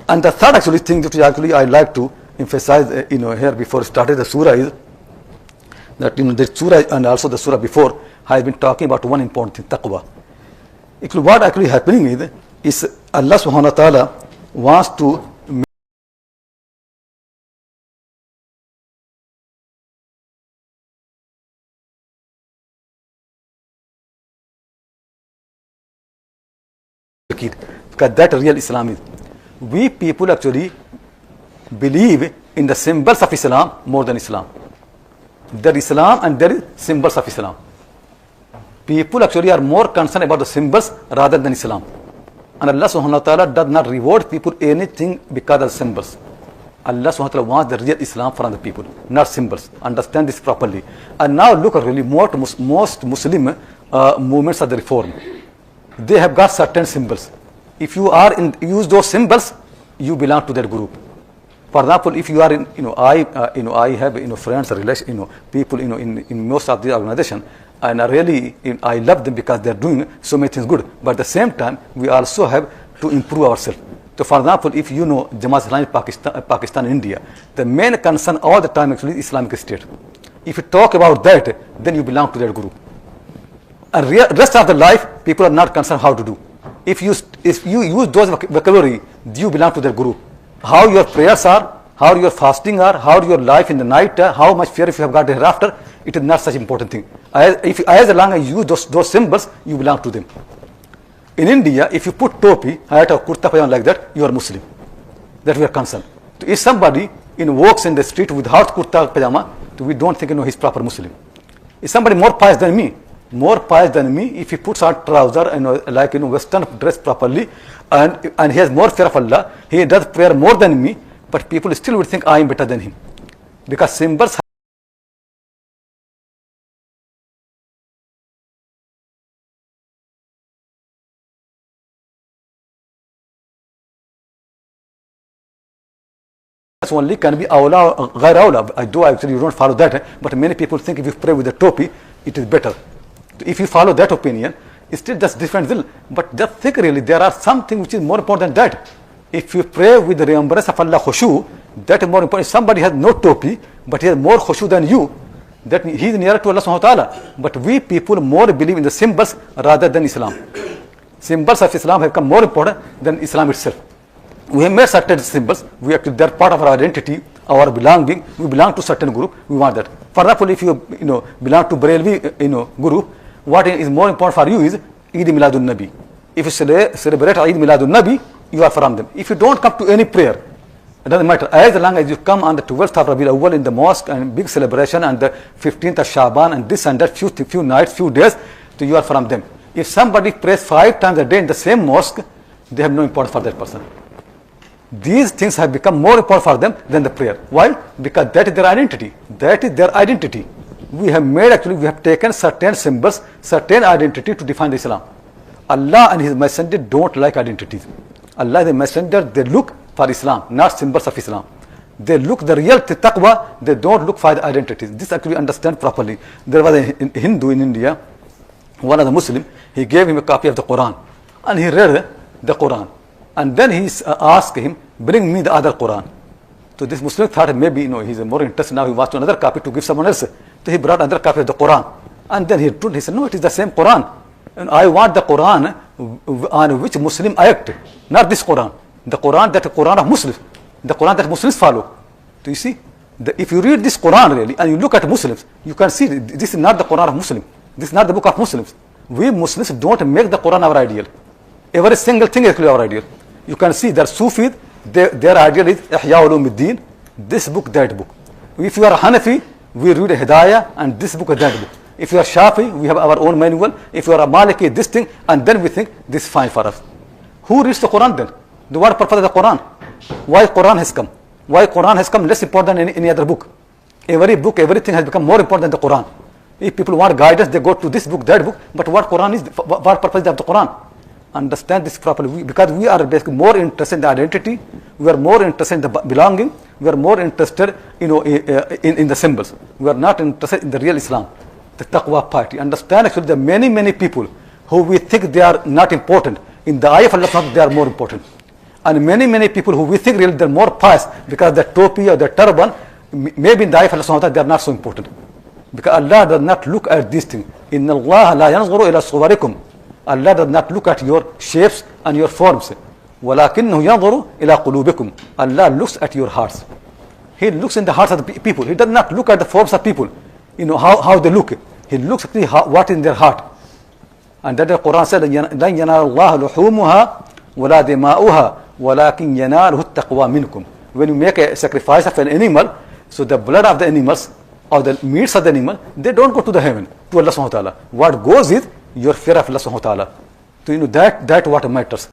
And the third actually thing that actually I like to emphasize, here before starting the surah is that the surah and also the surah before has been talking about one important thing, taqwa. Actually, what actually happening is Allah subhanahu wa ta'ala wants to because that real Islam is. We people actually believe in the symbols of Islam more than Islam. There is Islam and there is symbols of Islam. People actually are more concerned about the symbols rather than Islam. And Allah subhanahu wa ta'ala does not reward people anything because of symbols. Allah subhanahu wa ta'ala wants the real Islam from the people, not symbols. Understand this properly. And now look at really most Muslim movements of the reform. They have got certain symbols. If you are use those symbols, you belong to that group. For example, if you are in, I have, friends or relations, people, in most of the organization, and I love them because they are doing so many things good. But at the same time, we also have to improve ourselves. So, for example, if you know Jamaat Islami Pakistan, India, the main concern all the time actually is Islamic State. If you talk about that, then you belong to that group. And rest of the life, people are not concerned how to do. If you use those vocabulary, you belong to that group. How your prayers are, how your fasting are, how your life in the night, how much fear if you have got thereafter, it is not such important thing. As long as you use those symbols, you belong to them. In India, if you put topi, hat or kurta pajama like that, you are Muslim. That we are concerned. So if somebody walks in the street without kurta pajama, so we don't think he's proper Muslim. If somebody more pious than me, if he puts on trouser and Western dress properly, and he has more fear of Allah, he does prayer more than me, but people still would think I am better than him, because symbols. Only can be awla or ghair awla. I do actually, you don't follow that, but many people think if you pray with the topi, it is better. If you follow that opinion, it's still just different. But just think really, there are something which is more important than that. If you pray with the remembrance of Allah khushu, that is more important. If somebody has no topi, but he has more khushu than you, that he is nearer to Allah subhanahu wa ta'ala. But we people more believe in the symbols rather than Islam. Symbols of Islam have become more important than Islam itself. We have made certain symbols. They are part of our identity, our belonging. We belong to certain group. We want that. For example, if you belong to Barelvi group, what is more important for you is Eid Miladun Nabi. If you celebrate Eid Miladun Nabi, you are from them. If you don't come to any prayer, it doesn't matter. As long as you come on the 12th of Rabiul Awwal in the mosque and big celebration, and the 15th of Shaban and this and that, few nights, few days, so you are from them. If somebody prays 5 times a day in the same mosque, they have no importance for that person. These things have become more important for them than the prayer. Why? Because that is their identity. That is their identity. We have taken certain symbols, certain identity to define the Islam. Allah and His Messenger don't like identities. Allah and the Messenger, they look for Islam, not symbols of Islam. They look the real taqwa, they don't look for the identities. This actually understand properly. There was a Hindu in India, one of the Muslim, he gave him a copy of the Quran, and he read the Quran. And then he asked him, bring me the other Quran. So this Muslim thought maybe he's more interested now, he wants another copy to give someone else. So he brought another copy of the Quran. And then he said, no, it is the same Quran. And I want the Quran on which Muslim act, not this Quran. The Quran of Muslims. The Quran that Muslims follow. So you see, if you read this Quran really, and you look at Muslims, you can see this is not the Quran of Muslims. This is not the book of Muslims. We Muslims don't make the Quran our ideal. Every single thing is actually our ideal. You can see that Sufis, their ideal is Ihya Ulumuddin, this book, that book. If you are Hanafi, we read Hidayah and this book, that book. If you are Shafi, we have our own manual. If you are a Maliki, this thing, and then we think this is fine for us. Who reads the Quran then? What purpose of the Quran? Why Quran has come? Why Quran has come less important than any other book? Every book, everything has become more important than the Quran. If people want guidance, they go to this book, that book. But what Quran is? What purpose of the Quran? Understand this properly, because we are basically more interested in the identity, we are more interested in the belonging, we are more interested in the symbols. We are not interested in the real Islam, the taqwa party. Understand actually there are many people who we think they are not important. In the eye of Allah they are more important. And many people who we think really they're more pious because the topi or the turban, maybe in the eye of Allah subhanahu wa ta'ala, they are not so important. Because Allah does not look at these things. Inna Allah la yanzuru ila suwarikum. Allah does not look at your shapes and your forms. وَلَكِنَّهُ يَنظُرُ إِلَىٰ قُلُوبِكُمْ. Allah looks at your hearts. He looks in the hearts of the people. He does not look at the forms of people, how they look. He looks at what is in their heart. And that the Quran said, لَن يَنَالَ اللَّهَ لُحُومُهَا وَلَا دِمَاؤُهَا وَلَكِنْ يَنَالُهُ التَّقْوَى مِنْكُمْ. When you make a sacrifice of an animal, so the blood of the animals or the meats of the animal, they don't go to the heaven, to Allah subhanahu wa ta'ala. What goes is your fear of Allah subhanahu wa ta'ala. So that what matters.